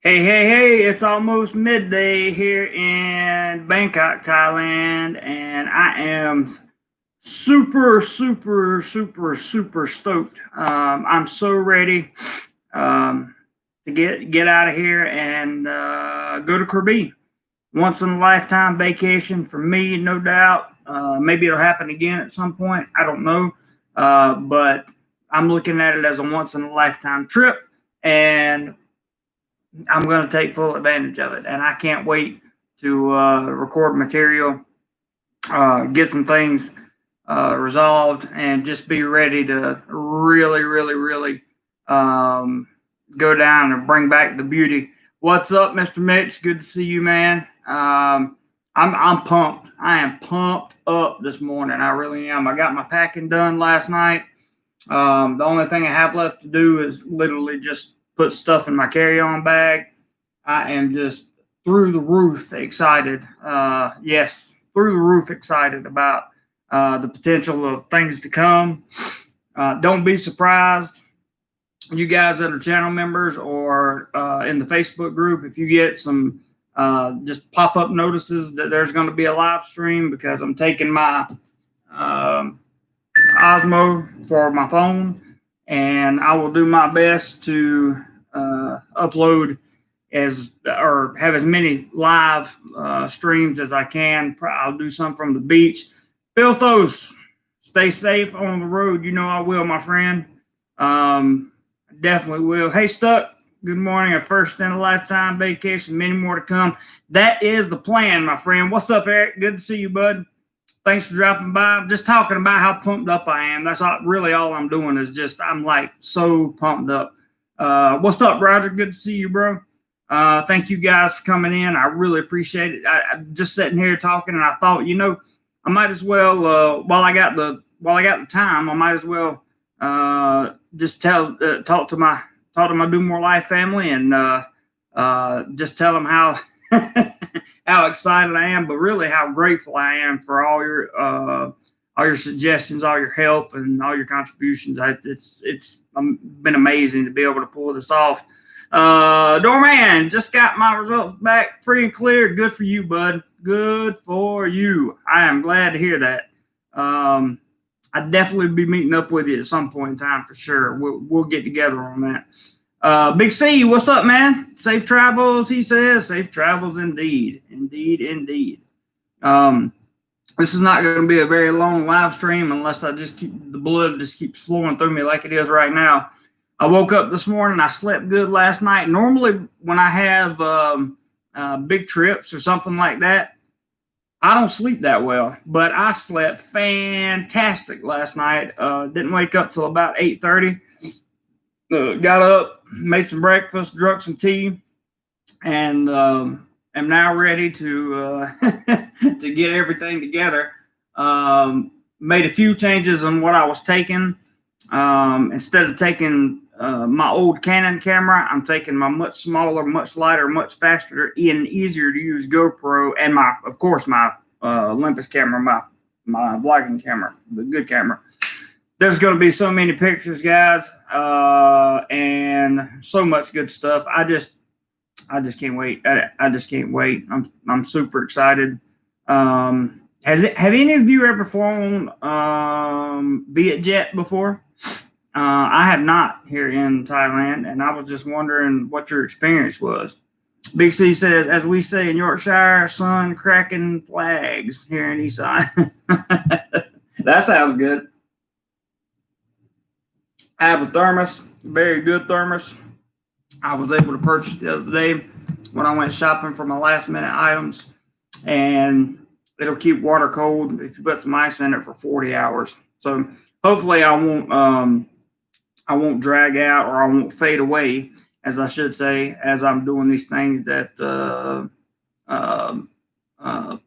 Hey, it's almost midday here in Bangkok, Thailand, and I am super stoked. I'm so ready um, to get out of here and go to Krabi. Once in a lifetime vacation for me, no doubt. Maybe it'll happen again at some point. I don't know. But I'm looking at it as a once in a lifetime trip. And I'm going to take full advantage of it, and I can't wait to record material, get some things resolved, and just be ready to really um, go down and bring back the beauty. What's up, Mr. Mitch? Good to see you, man. I'm pumped. I am pumped up this morning. I really am. I got my packing done last night. The only thing I have left to do is literally just put stuff in my carry-on bag. I am just through the roof excited. Yes, through the roof excited about the potential of things to come. Don't be surprised, you guys that are channel members or in the Facebook group, if you get some just pop up notices that there's going to be a live stream because I'm taking my um, Osmo for my phone, and I will do my best to upload as or have as many live streams as I can. I'll do some from the beach. Bilthos, stay safe on the road. You know I will, my friend. Definitely will. Hey, Stuck. Good morning. A first in a lifetime vacation. Many more to come. That is the plan, my friend. What's up, Eric? Good to see you, bud. Thanks for dropping by. I'm just talking about how pumped up I am. That's really all I'm doing is just I'm like so pumped up. What's up, Roger? Good to see you, bro. Thank you guys for coming in. I really appreciate it. I'm just sitting here talking, and I thought, I might as well while I got the time, I might as well just talk to my DoMoreLife family and just tell them how how excited I am, but really how grateful I am for all your suggestions, all your help, and all your contributions. It's been amazing to be able to pull this off. Doorman, just got my results back free and clear. Good for you, bud. Good for you. I am glad to hear that. I'd definitely be meeting up with you at some point in time for sure. We'll get together on that. Big C, what's up, man? Safe travels, he says. Safe travels indeed. Indeed. This is not going to be a very long live stream unless I just keep the blood just keeps flowing through me like it is right now. I woke up this morning. I slept good last night. Normally, when I have big trips or something like that, I don't sleep that well. But I slept fantastic last night. Didn't wake up till about 8:30. Got up, made some breakfast, drunk some tea, and am now ready to to get everything together. Made a few changes on what I was taking. Instead of taking my old Canon camera, I'm taking my much smaller, much lighter, much faster, and easier to use GoPro, and of course, my Olympus camera, my vlogging camera, the good camera. There's going to be so many pictures, guys, and so much good stuff. I just can't wait. I just can't wait. I'm super excited. Have any of you ever flown Vietjet before? I have not here in Thailand, and I was just wondering what your experience was. Big C says, as we say in Yorkshire, sun cracking flags here in Eastside. That sounds good. I have a thermos, very good thermos. I was able to purchase the other day when I went shopping for my last minute items, and it'll keep water cold if you put some ice in it for 40 hours. So hopefully I won't drag out, or I won't fade away, as I should say, as I'm doing these things that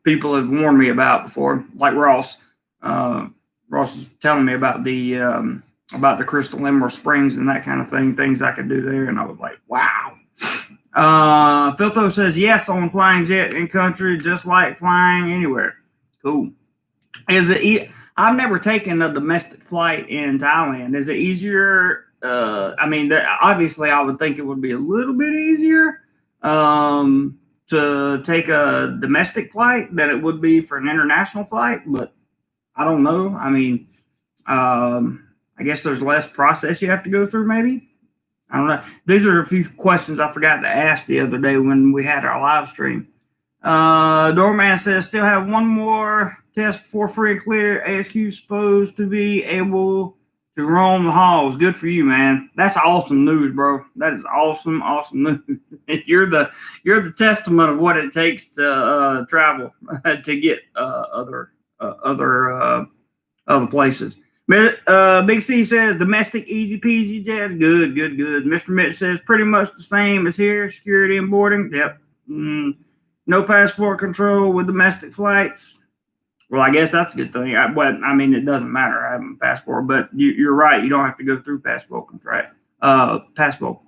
people have warned me about before, like Ross. Ross was telling me about the Crystal Emerald Springs and that kind of thing, things I could do there, and I was like, wow. Filto says yes on flying jet in country, just like flying anywhere. Cool. I've never taken a domestic flight in Thailand. Is it easier? I mean, obviously, I would think it would be a little bit easier. to take a domestic flight than it would be for an international flight, but I don't know. I mean, I guess there's less process you have to go through, maybe. I don't know. These are a few questions I forgot to ask the other day when we had our live stream. Doorman says, still have one more test before free and clear. ASQ supposed to be able to roam the halls. Good for you, man. That's awesome news, bro. That is awesome, awesome news. you're the testament of what it takes to travel to get other places. Big C says domestic easy peasy jazz. Good, good, good. Mr. Mitch says pretty much the same as here. Security and boarding. Yep. No passport control with domestic flights. Well, I guess that's a good thing. But I mean, it doesn't matter. I have a passport, but you're right. You don't have to go through passport control. Passport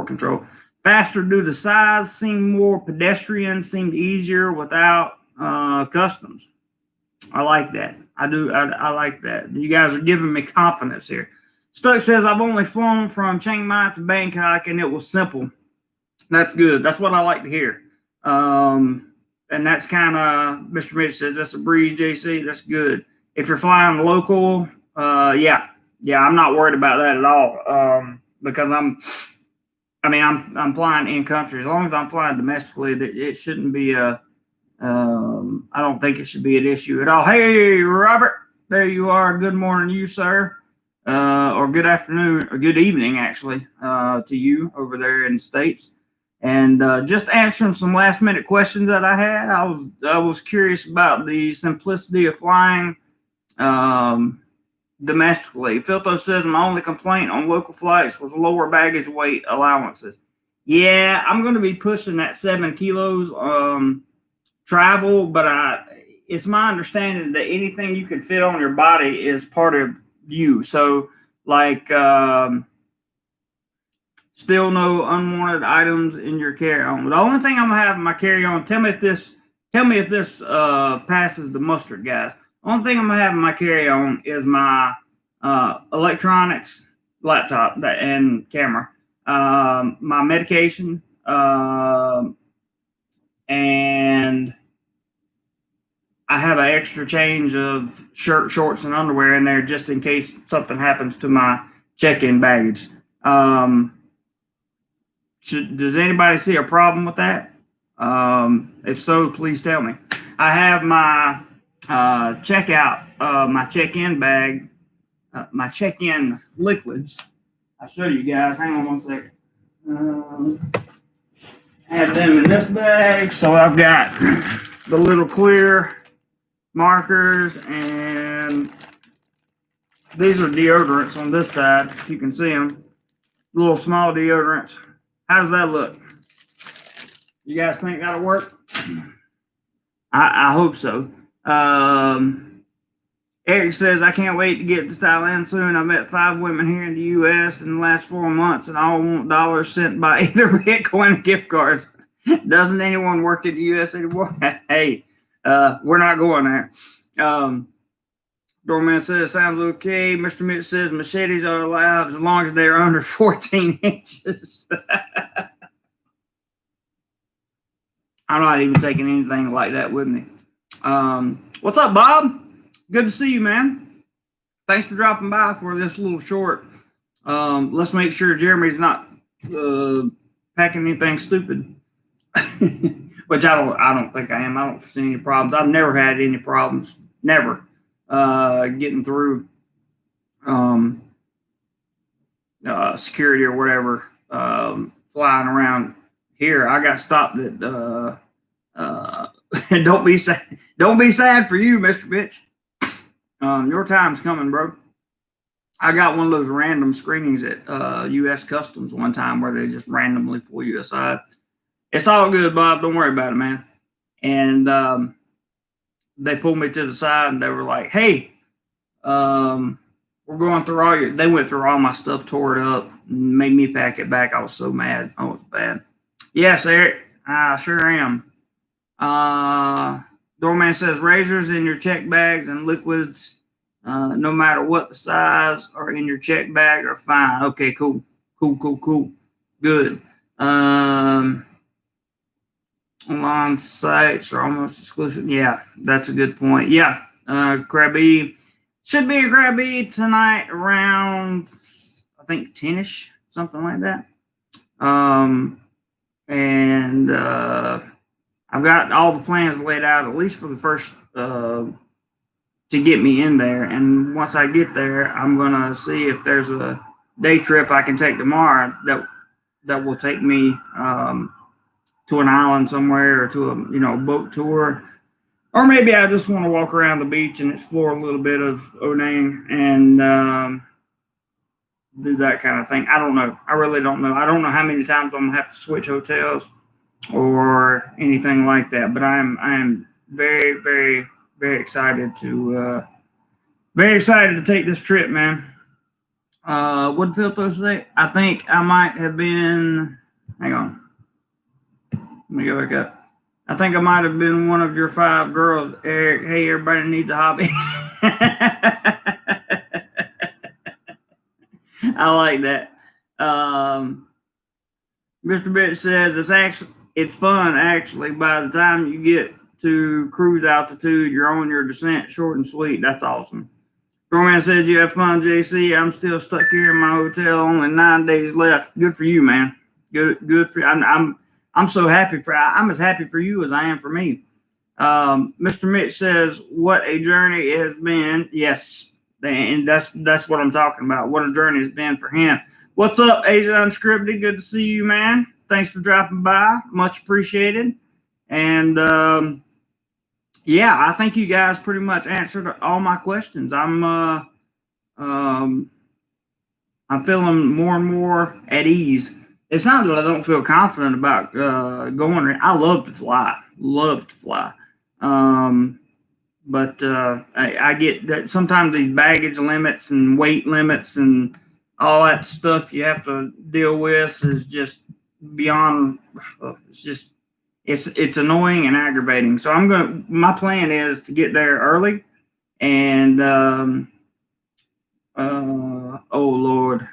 control. Faster due to size. Seemed more pedestrian. Seemed easier without customs. I like that. I do. I like that. You guys are giving me confidence here. Stuck says, I've only flown from Chiang Mai to Bangkok and it was simple. That's good. That's what I like to hear. And that's kind of, Mr. Mitch says, that's a breeze, JC. That's good. If you're flying local, yeah, I'm not worried about that at all. Because I'm flying in country. As long as I'm flying domestically, it shouldn't be I don't think it should be an issue at all. Hey, Robert, there you are. Good morning, you, sir. Or good afternoon, or good evening, actually, to you over there in the States. And just answering some last minute questions that I had. I was curious about the simplicity of flying domestically. Filto says my only complaint on local flights was lower baggage weight allowances. Yeah, I'm going to be pushing that 7 kilos travel, but it's my understanding that anything you can fit on your body is part of you. So, like, still no unwanted items in your carry-on. The only thing I'm gonna have in my carry-on. Tell me if this passes the mustard, guys. Only thing I'm gonna have in my carry-on is my electronics, laptop, and camera, my medication, and I have an extra change of shirt, shorts, and underwear in there just in case something happens to my check-in baggage. Does anybody see a problem with that? If so, please tell me. I have my checkout, my check-in bag, my check-in liquids. I'll show you guys. Hang on one second. I have them in this bag. So I've got the little clear markers, and these are deodorants on this side. If you can see them, little small deodorants. How does that look? You guys think that'll work? I hope so. Eric says, I can't wait to get to Thailand soon. I met 5 women here in the U.S. in the last 4 months, and all want dollars sent by either Bitcoin or gift cards. Doesn't anyone work in the U.S. anymore? Hey, we're not going there. Doorman says, sounds okay. Mr. Mitch says, machetes are allowed as long as they're under 14 inches. I'm not even taking anything like that with me. What's up, Bob? Good to see you, man. Thanks for dropping by for this little short. Let's make sure Jeremy's not packing anything stupid. Which I don't think I am. I don't see any problems. I've never had any problems. Never getting through security or whatever. Flying around here, I got stopped at. Don't be sad. Don't be sad for you, Mr. Bitch. Your time's coming, bro. I got one of those random screenings at U.S. Customs one time where they just randomly pull you aside. It's all good, Bob. Don't worry about it, man. And they pulled me to the side and they were like, hey, we're going through all your. They went through all my stuff, tore it up, and made me pack it back. I was so mad. Oh, it's bad. Yes, Eric. I sure am. Doorman says razors in your check bags and liquids, no matter what the size, are in your check bag are fine. Okay, cool. Good. Online sites are almost exclusive. Yeah, that's a good point. Yeah, Krabi should be a Krabi tonight around, I think, 10ish, something like that. And I've got all the plans laid out, at least for the first, to get me in there. And once I get there, I'm gonna see if there's a day trip I can take tomorrow that will take me to an island somewhere, or to a boat tour, or maybe I just want to walk around the beach and explore a little bit of Onang and do that kind of thing. I don't know. I really don't know. I don't know how many times I'm gonna have to switch hotels or anything like that. But I am very, very, very excited to take this trip, man. What did Phil say? I think I might have been. Hang on. Let me go back up. I think I might have been one of your 5 girls, Eric. Hey, everybody needs a hobby. I like that. Mr. Bitch says it's fun actually. By the time you get to cruise altitude, you're on your descent, short and sweet. That's awesome. Roman says you have fun, JC. I'm still stuck here in my hotel. Only 9 days left. Good for you, man. Good for you. I'm so happy I'm as happy for you as I am for me. Mr. Mitch says, what a journey it has been. Yes, and that's what I'm talking about. What a journey it's been for him. What's up, Asia Unscripted? Good to see you, man. Thanks for dropping by. Much appreciated. And yeah, I think you guys pretty much answered all my questions. I'm feeling more and more at ease. It's not that I don't feel confident about going. I love to fly. But I get that sometimes these baggage limits and weight limits and all that stuff you have to deal with is just beyond. It's annoying and aggravating. So my plan is to get there early, and oh Lord,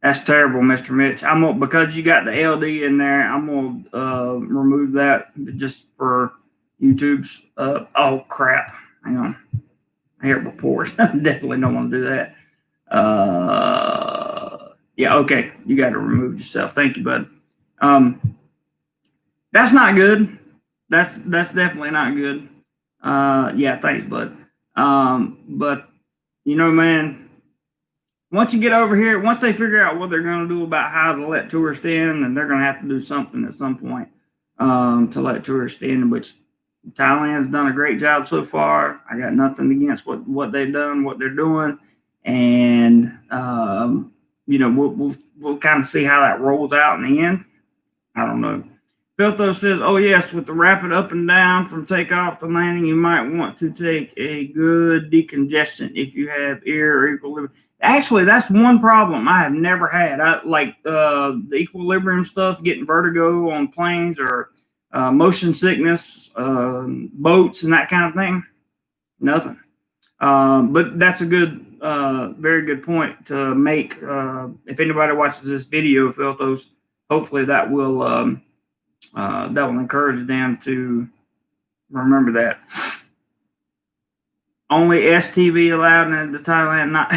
that's terrible, Mr. Mitch. Because you got the LD in there, I'm gonna remove that just for YouTube's. Oh crap! Hang on, I hear reports. Definitely don't want to do that. Yeah, okay, you got to remove yourself. Thank you, bud. That's not good. That's definitely not good. Yeah, thanks, bud. But man, once you get over here, once they figure out what they're going to do about how to let tourists in, and they're going to have to do something at some point to let tourists in, which Thailand's done a great job so far. I got nothing against what they've done, what they're doing, and we'll kind of see how that rolls out in the end. I don't know. Filtho says, oh, yes, with the rapid up and down from takeoff to landing, you might want to take a good decongestant if you have ear or equilibrium. Actually, that's one problem I have never had. I like the equilibrium stuff, getting vertigo on planes, or motion sickness, boats, and that kind of thing. Nothing. But that's a very good point to make. If anybody watches this video, Filthos, hopefully that will encourage them to remember that. Only STV allowed in the Thailand. Not.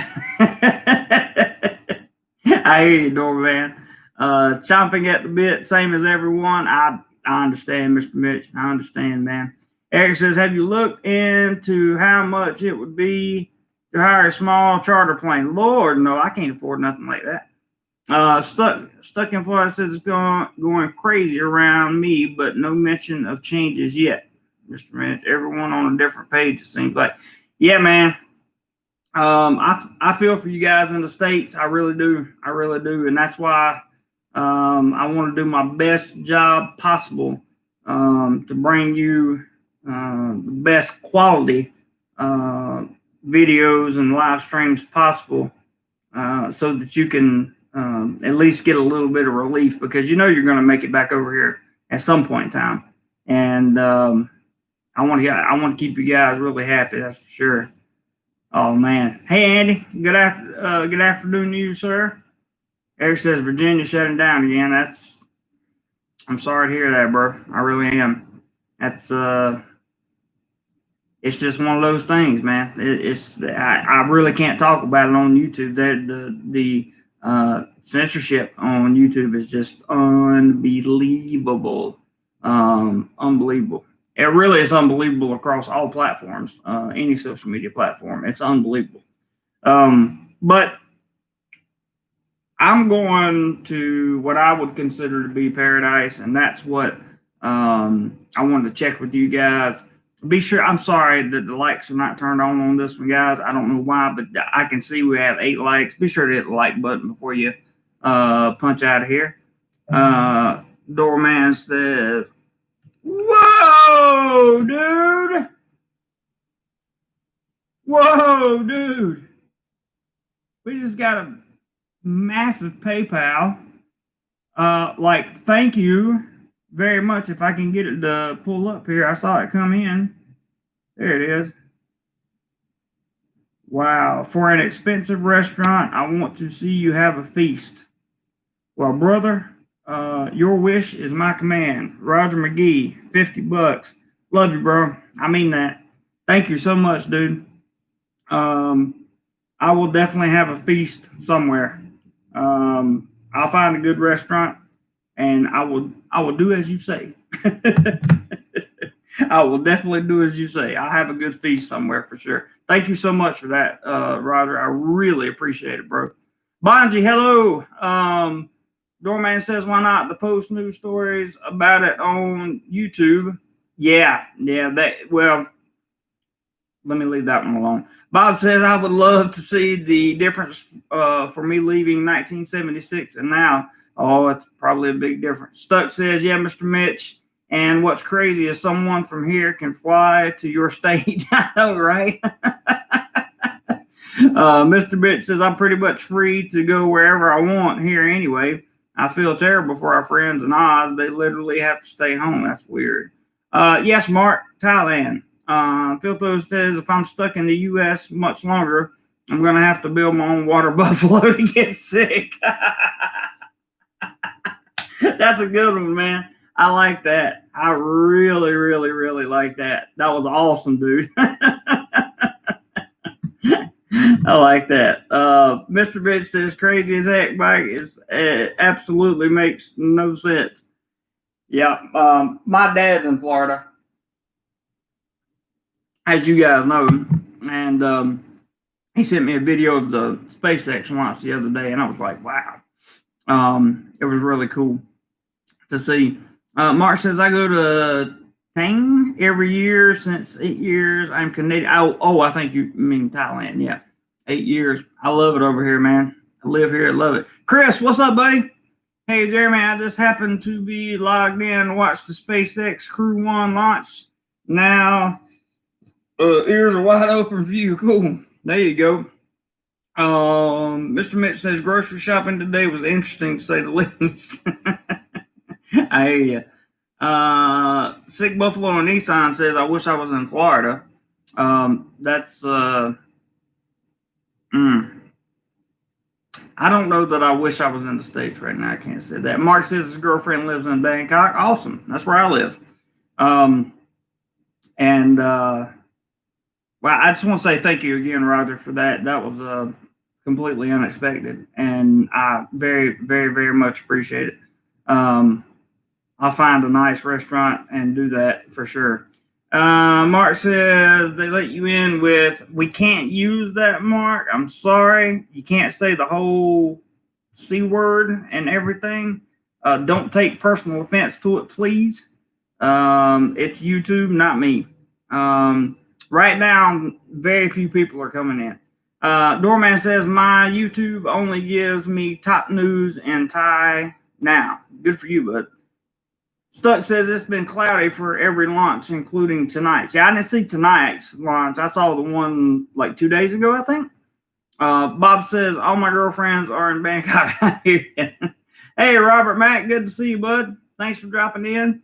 I hear you, Doorman. Chomping at the bit, same as everyone. I understand, Mr. Mitch. I understand, man. Eric says, have you looked into how much it would be to hire a small charter plane? Lord, no, I can't afford nothing like that. Stuck in Florida says it's going crazy around me, but no mention of changes yet, Mr. Mitch. Everyone on a different page, it seems like. Yeah, man. I feel for you guys in the States. I really do. And that's why I want to do my best job possible to bring you the best quality videos and live streams possible so that you can at least get a little bit of relief, because you're going to make it back over here at some point in time. And I want to keep you guys really happy. That's for sure. Oh man. Hey Andy, good afternoon to you, sir. Eric says Virginia shutting down again. I'm sorry to hear that, bro. I really am. That's it's just one of those things, man. I really can't talk about it on YouTube. The censorship on YouTube is just unbelievable, unbelievable. It really is unbelievable across all platforms, any social media platform. It's unbelievable. But I'm going to what I would consider to be paradise, and that's what I wanted to check with you guys. Be sure. I'm sorry that the likes are not turned on this one, guys. I don't know why, but I can see we have 8 likes. Be sure to hit the like button before you punch out of here. Doorman says, "Whoa, dude! Whoa, dude! We just got a massive PayPal. Like, thank you very much. If I can get it to pull up here, I saw it come in. There it is. Wow. For an expensive restaurant, I want to see you have a feast. Well, brother, your wish is my command. Roger McGee, $50. Love you, bro. I mean that. Thank you so much, dude. I will definitely have a feast somewhere. I'll find a good restaurant, and I will do as you say. I will definitely do as you say. I'll have a good feast somewhere for sure. Thank you so much for that, Roger. I really appreciate it, bro. Bonji, hello. Doorman says, why not the post news stories about it on YouTube? Yeah. Well, let me leave that one alone. Bob says, I would love to see the difference for me leaving 1976 and now. Oh, it's probably a big difference. Stuck says, yeah, Mr. Mitch. And what's crazy is someone from here can fly to your state. I know, right? Mr. Mitch says, I'm pretty much free to go wherever I want here anyway. I feel terrible for our friends in Oz. They literally have to stay home. That's weird. Yes, Mark, Thailand. Philto says, if I'm stuck in the U.S. much longer, I'm going to have to build my own water buffalo to get sick. That's a good one, man. I like that. I really, really, really like that. That was awesome, dude. I like that. Mr. Bitch says, crazy as heck, Mike. Absolutely makes no sense. Yeah. My dad's in Florida, as you guys know. And he sent me a video of the SpaceX launch the other day, and I was like, wow. It was really cool to see. Mark says, I go to Tang every year since 8 years. I'm Canadian. I think you mean Thailand. Yeah. 8 years. I love it over here, man. I live here. I love it. Chris, what's up, buddy? Hey, Jeremy, I just happened to be logged in to watch the SpaceX Crew 1 launch. Now, ears are wide open for you. Cool. There you go. Mr. Mitch says grocery shopping today was interesting to say the least. I hear you. Sick Buffalo and Nissan says, I wish I was in Florida. That's I don't know that I wish I was in the States right now. I can't say that. Mark says his girlfriend lives in Bangkok. Awesome. That's where I live. Well, I just want to say thank you again, Roger, for that. That was completely unexpected, and I very, very, very much appreciate it. I'll find a nice restaurant and do that for sure. Mark says they let you in with, we can't use that, Mark. I'm sorry. You can't say the whole C word and everything. Don't take personal offense to it, please. It's YouTube, not me. Right now, very few people are coming in. Doorman says, my YouTube only gives me top news in Thai now. Good for you, bud. Stuck says it's been cloudy for every launch, including tonight's. Yeah, I didn't see tonight's launch. I saw the one like 2 days ago, I think. Bob says, all my girlfriends are in Bangkok. Hey, Robert Mack, good to see you, bud. Thanks for dropping in.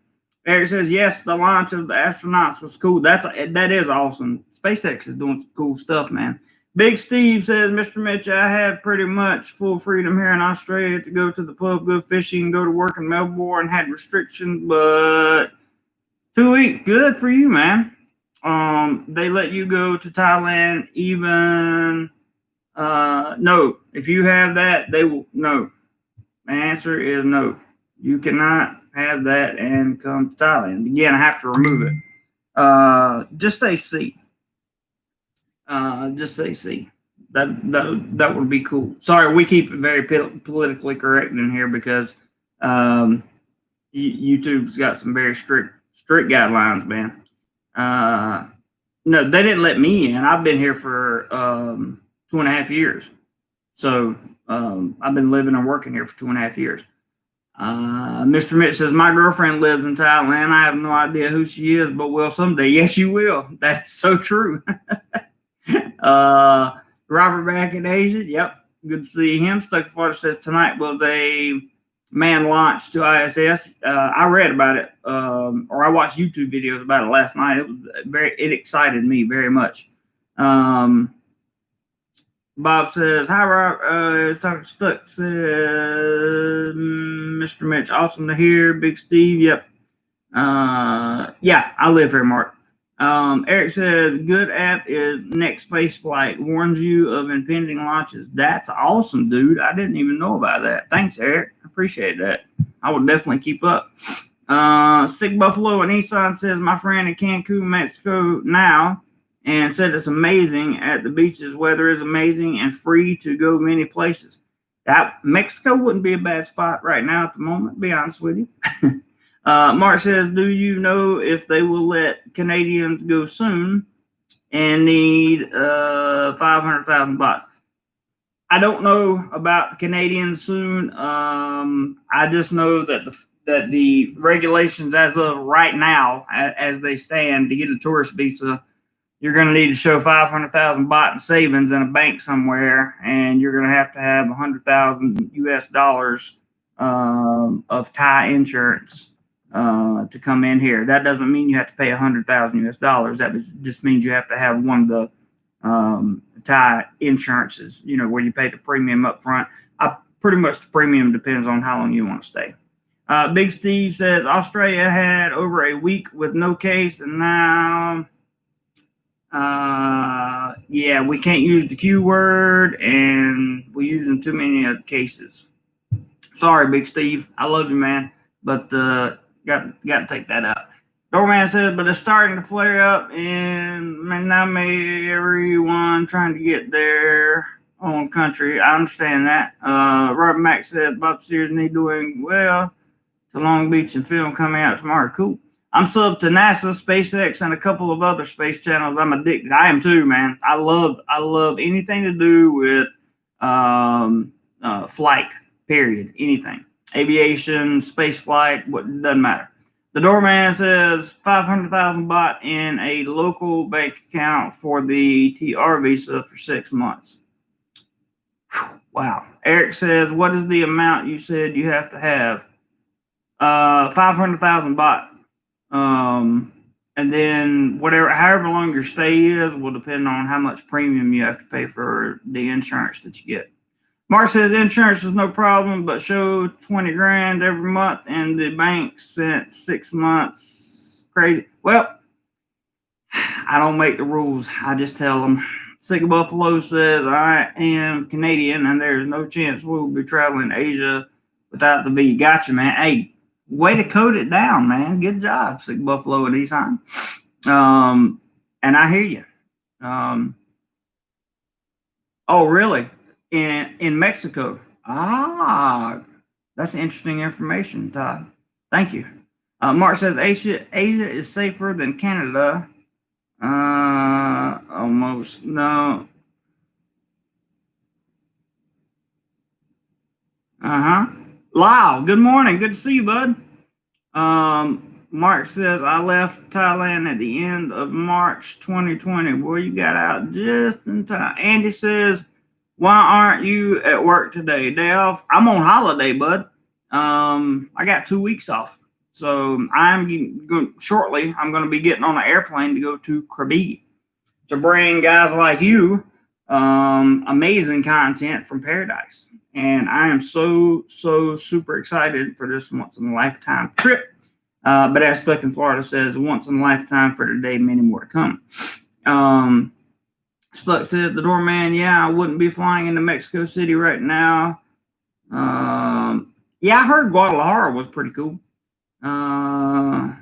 Eric says, yes, the launch of the astronauts was cool. That is awesome. SpaceX is doing some cool stuff, man. Big Steve says, Mr. Mitch, I have pretty much full freedom here in Australia to go to the pub, go fishing, go to work in Melbourne, had restrictions, but 2 weeks, good for you, man. They let you go to Thailand even, no. If you have that, they will, no. The answer is no. You cannot have that and come to Thailand. Again, I have to remove it. Just say C. Just say C. That would be cool. Sorry, we keep it very politically correct in here because YouTube's got some very strict guidelines, man. No, they didn't let me in. I've been here for 2.5 years, so I've been living and working here for 2.5 years. Mr. Mitch says, my girlfriend lives in Thailand. I have no idea who she is, but will someday. Yes, you will. That's so true. Robert back in Asia. Yep. Good to see him. Stuck Father says tonight was a manned launch to ISS. I read about it, or I watched YouTube videos about it last night. It excited me very much. Bob says, hi, Rob. It's Dr. Stuck says, Mr. Mitch, awesome to hear. Big Steve, yep. Yeah, I live here, Mark. Eric says, good app is Next Space Flight. Warns you of impending launches. That's awesome, dude. I didn't even know about that. Thanks, Eric. I appreciate that. I will definitely keep up. Sick Buffalo and Nissan says, my friend in Cancun, Mexico now, and said it's amazing at the beaches. Weather is amazing and free to go many places. That Mexico wouldn't be a bad spot right now at the moment, to be honest with you. Mark says, do you know if they will let Canadians go soon and need 500,000 baht? I don't know about the Canadians soon. I just know that the regulations as of right now, as they stand, to get a tourist visa, you're going to need to show 500,000 baht in savings in a bank somewhere, and you're going to have 100,000 US dollars of Thai insurance to come in here. That doesn't mean you have to pay 100,000 US dollars. That just means you have to have one of the Thai insurances, where you pay the premium up front. Pretty much the premium depends on how long you want to stay. Big Steve says Australia had over a week with no case, and now yeah, we can't use the Q word, and we're using too many of the cases. Sorry, Big Steve. I love you, man, but got to take that out. Doorman says, but it's starting to flare up, and now may everyone trying to get their own country. I understand that. Robert Mack said, Bob Sears need doing well to Long Beach and film coming out tomorrow. Cool. I'm sub to NASA, SpaceX, and a couple of other space channels. I'm addicted. I am too, man. I love anything to do with flight. Period. Anything. Aviation, space flight. Doesn't matter. The doorman says 500,000 baht in a local bank account for the TR visa for 6 months. Wow. Eric says, what is the amount you said you have to have? 500,000 baht. And then however long your stay is will depend on how much premium you have to pay for the insurance that you get. Mark says insurance is no problem, but show 20 grand every month and the bank since 6 months. Crazy. Well, I don't make the rules. I just tell them. Sick Buffalo says, I am Canadian and there's no chance we'll be traveling Asia without the V. Gotcha, man. Hey, way to code it down, man. Good job, Sick Buffalo and Nissan. And I hear you. Oh, really? In Mexico. That's interesting information, Todd. Thank you. Mark says Asia is safer than Canada. Almost no. Lyle, good morning. Good to see you, bud. Mark says I left Thailand at the end of March 2020. Boy, you got out just in time. Andy says, why aren't you at work today? Day off? I'm on holiday, bud. I got 2 weeks off. So I'm going to be getting on an airplane to go to Krabi to bring guys like you amazing content from paradise. And I am so super excited for this once in a lifetime trip. But as Stuck in Florida says, once in a lifetime for today, many more to come. Stuck says, the doorman, yeah, I wouldn't be flying into Mexico City right now. Yeah, I heard Guadalajara was pretty cool. I've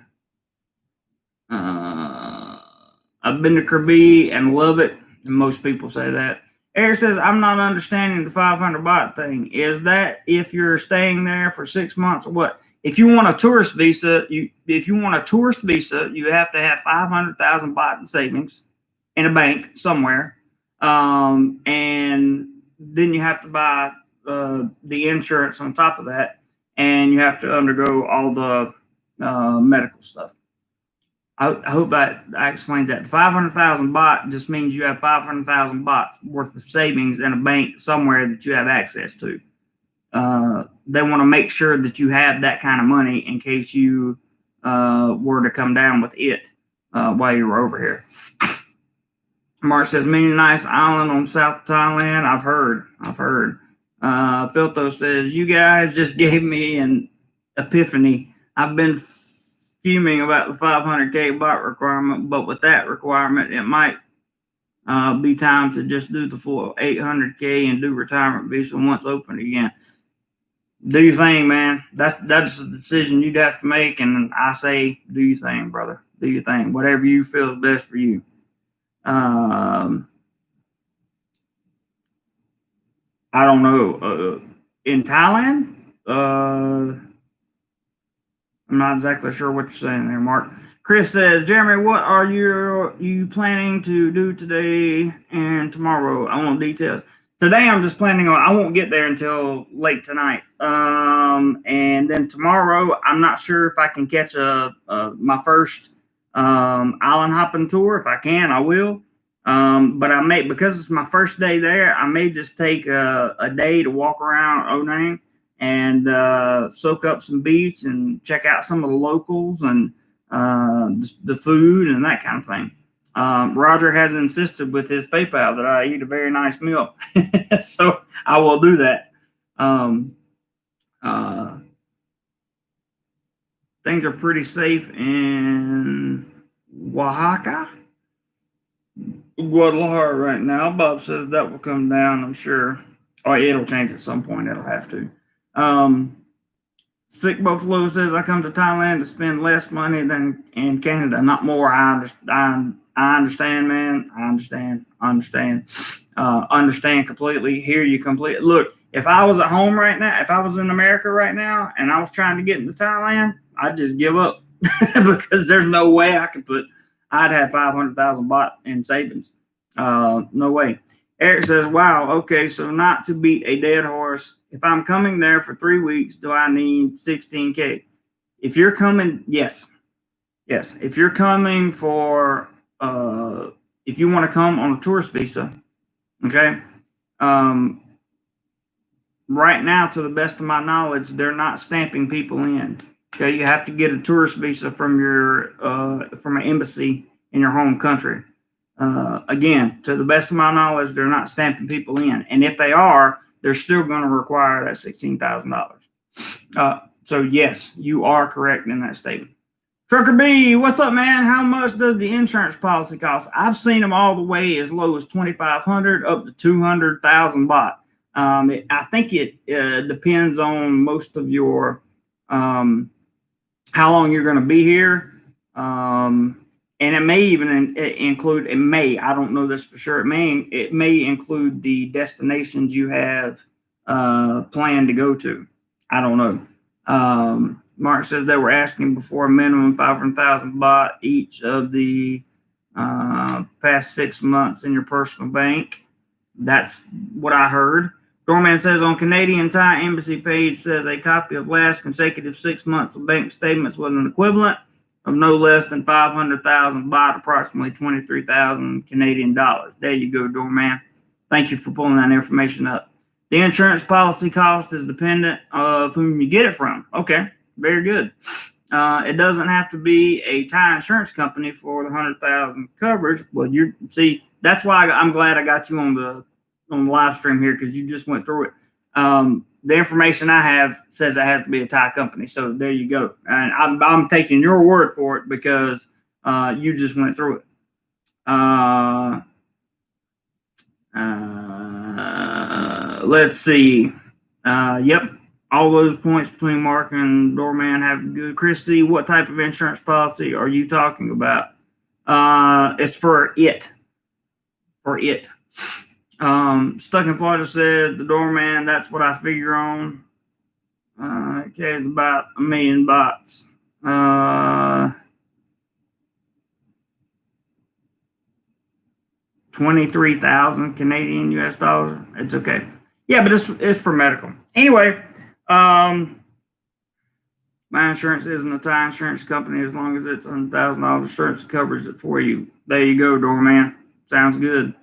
been to Krabi and love it. And most people say that. Eric says, I'm not understanding the 500 baht thing. Is that if you're staying there for 6 months or what? If you want a tourist visa, you have to have 500,000 baht in savings in a bank somewhere. And then you have to buy the insurance on top of that. And you have to undergo all the medical stuff. I hope I explained that. 500,000 baht just means you have 500,000 baht worth of savings in a bank somewhere that you have access to. They want to make sure that you have that kind of money in case you were to come down with it while you were over here. Mark says, many nice island on South Thailand. I've heard. Filto says, you guys just gave me an epiphany. I've been fuming about the 500K baht requirement, but with that requirement, it might be time to just do the full 800K and do retirement visa once open again. Do your thing, man. That's the decision you'd have to make, and I say, do your thing, brother. Do your thing. Whatever you feel is best for you. I don't know. In Thailand, I'm not exactly sure what you're saying there, Mark. Chris says, Jeremy, what are you planning to do today and tomorrow? I want details. Today, I'm just planning on, I won't get there until late tonight. And then tomorrow, I'm not sure if I can catch my first island hopping tour. If I can, I will. But I may, because it's my first day there, I may just take a day to walk around Onang and soak up some beach and check out some of the locals and the food and that kind of thing. Roger has insisted with his PayPal that I eat a very nice meal, so I will do that. Things are pretty safe in Oaxaca, Guadalajara right now. Bob says that will come down, I'm sure. Oh, it'll change at some point. It'll have to. Sick Buffalo says, I come to Thailand to spend less money than in Canada, not more. I understand, man. I understand completely. Hear you completely. Look, if I was at home right now, if I was in America right now and I was trying to get into Thailand, I'd just give up because there's no way I'd have 500,000 baht in savings. No way. Eric says, wow, okay, so not to beat a dead horse, if I'm coming there for 3 weeks, do I need 16K? If you're coming, yes. If you're coming for, if you want to come on a tourist visa, okay, right now, to the best of my knowledge, they're not stamping people in. Okay, you have to get a tourist visa from from an embassy in your home country. Again, to the best of my knowledge, they're not stamping people in, and if they are, they're still going to require that $16,000. So yes, you are correct in that statement. Trucker B, what's up, man? How much does the insurance policy cost? I've seen them all the way as low as 2,500 up to 200,000 baht. I think it depends on most of your how long you're going to be here. And it may even include, I don't know this for sure. It may include the destinations you have planned to go to. I don't know. Mark says they were asking before a minimum 500,000 baht each of the past 6 months in your personal bank. That's what I heard. Doorman says on Canadian Thai Embassy page says a copy of last consecutive 6 months of bank statements with an equivalent of no less than 500,000 baht, approximately 23,000 Canadian dollars. There you go, Doorman. Thank you for pulling that information up. The insurance policy cost is dependent of whom you get it from. Okay, very good. It doesn't have to be a Thai insurance company for the 100,000 coverage. Well, that's why I'm glad I got you on the live stream here, because you just went through it. The information I have says it has to be a Thai company. So there you go. And I'm taking your word for it because you just went through it. Let's see. Yep. All those points between Mark and Doorman have good. Christy, what type of insurance policy are you talking about? It's for it. For it. Stuck in Florida said the Doorman, that's what I figure on. Okay, it's about 1 million bots. 23,000 Canadian US dollars. It's okay. Yeah, but it's for medical. Anyway, my insurance isn't a Thai insurance company. As long as it's $100,000 insurance covers it for you. There you go, Doorman. Sounds good.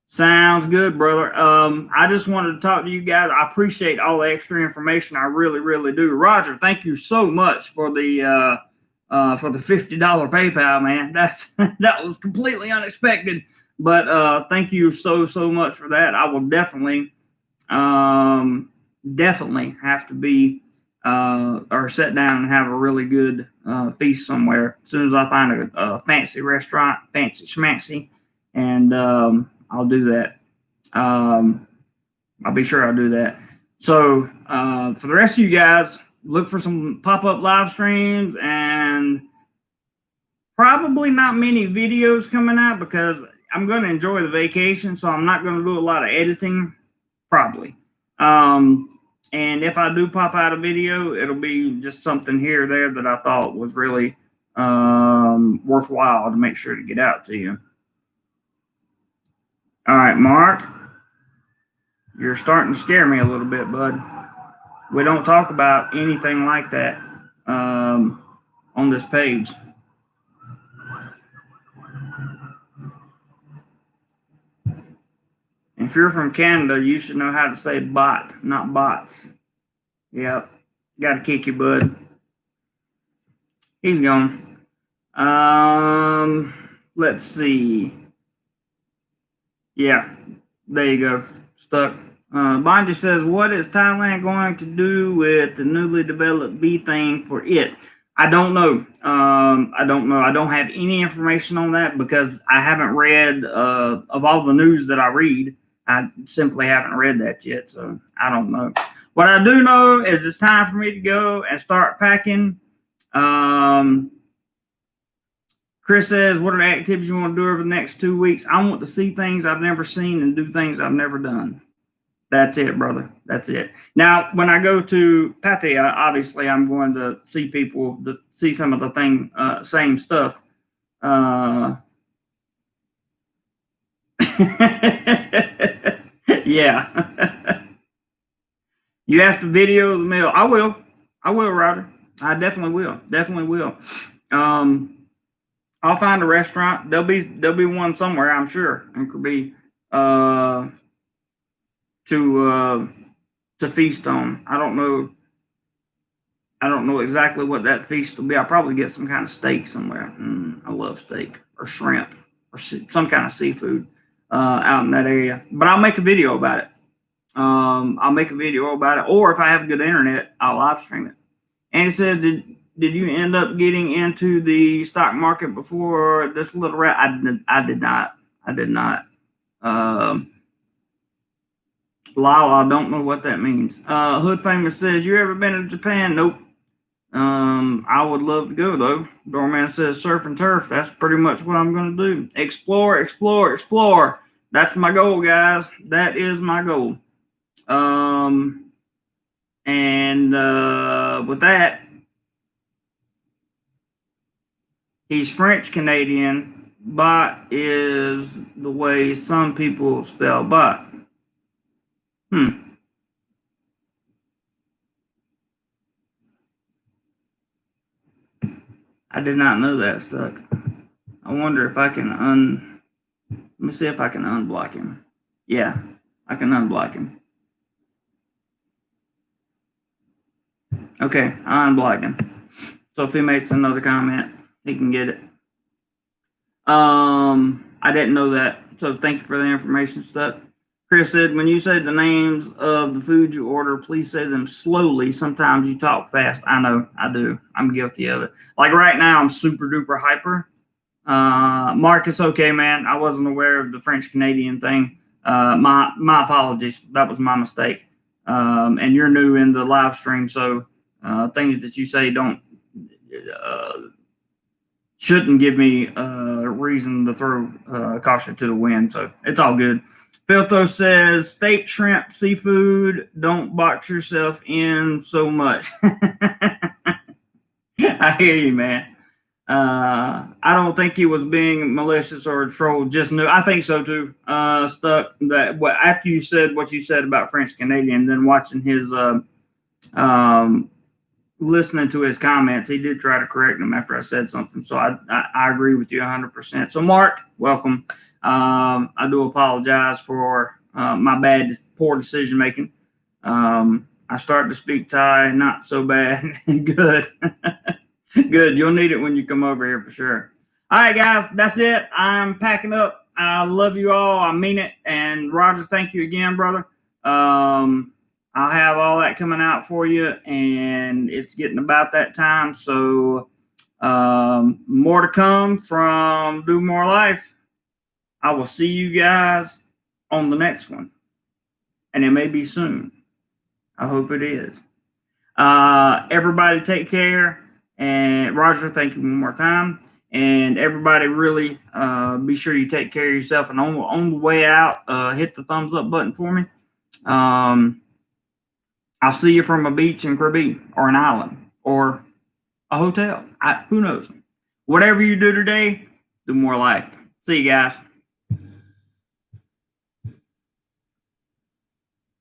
Sounds good, brother. I just wanted to talk to you guys. I appreciate all the extra information. I really, really do. Roger, thank you so much for the $50 PayPal, man. That was completely unexpected. But thank you so much for that. I will definitely have to be or sit down and have a really good feast somewhere as soon as I find a fancy restaurant, fancy schmancy, and I'll do that. I'll be sure I'll do that. So for the rest of you guys, look for some pop-up live streams, and probably not many videos coming out because I'm going to enjoy the vacation, so I'm not going to do a lot of editing, probably. And if I do pop out a video, it'll be just something here or there that I thought was really worthwhile to make sure to get out to you. All right, Mark, you're starting to scare me a little bit, bud. We don't talk about anything like that on this page. If you're from Canada, you should know how to say bot, not bots. Yep. Got to kick you, bud. He's gone. Let's see. Yeah. There you go. Stuck. Bonji says, what is Thailand going to do with the newly developed bee thing for it? I don't know. I don't know. I don't have any information on that because I haven't read, of all the news that I read, I simply haven't read that yet, so I don't know. What I do know is it's time for me to go and start packing. Chris says, what are the activities you want to do over the next 2 weeks? I want to see things I've never seen and do things I've never done. That's it, brother. That's it. Now, when I go to Pattaya, obviously I'm going to see people, to see some of the same stuff. Yeah. You have to video the meal. I will, Roger. I definitely will. Definitely will. I'll find a restaurant. There'll be one somewhere, I'm sure, in Krabi, to feast on. I don't know exactly what that feast will be. I'll probably get some kind of steak somewhere. I love steak or shrimp or some kind of seafood out in that area. But I'll make a video about it. Or if I have good internet, I'll live stream it. And it says, did you end up getting into the stock market before this little rat? I did not. Lala, I don't know what that means. Hood Famous says, you ever been to Japan? Nope. I would love to go though. Doorman says surf and turf. That's pretty much what I'm going to do. Explore. That's my goal, guys. That is my goal. With that, he's French Canadian. Bot is the way some people spell bot. I did not know that stuck. I wonder if I can let me see if I can unblock him. Yeah, I can unblock him. Okay, I unblocked him. So if he makes another comment, he can get it. I didn't know that. So thank you for the information, Stuck. Chris said, when you say the names of the food you order, please say them slowly. Sometimes you talk fast. I know, I do. I'm guilty of it. Like right now, I'm super duper hyper. Mark, it's okay, man. I wasn't aware of the French Canadian thing. My apologies. That was my mistake. And you're new in the live stream, so things that you say don't shouldn't give me a reason to throw caution to the wind. So it's all good. Filtho says, steak, shrimp, seafood, don't box yourself in so much. I hear you, man. I don't think he was being malicious or a troll, just knew. I think so too. Stuck that after you said what you said about French Canadian, then watching his listening to his comments, he did try to correct him after I said something. So I agree with you 100%. So Mark, welcome. I do apologize for my poor decision making. I started to speak Thai, not so bad. Good. Good. You'll need it when you come over here for sure. All right, guys, that's it. I'm packing up. I love you all. I mean it. And Roger, thank you again, brother. I'll have all that coming out for you, and it's getting about that time. So more to come from DoMoreLife. I will see you guys on the next one, and it may be soon. I hope it is. Everybody take care. And Roger, thank you one more time. And everybody really be sure you take care of yourself. And on the way out, hit the thumbs up button for me. I'll see you from a beach in Krabi or an island or a hotel. Who knows? Whatever you do today, DoMoreLife. See you guys.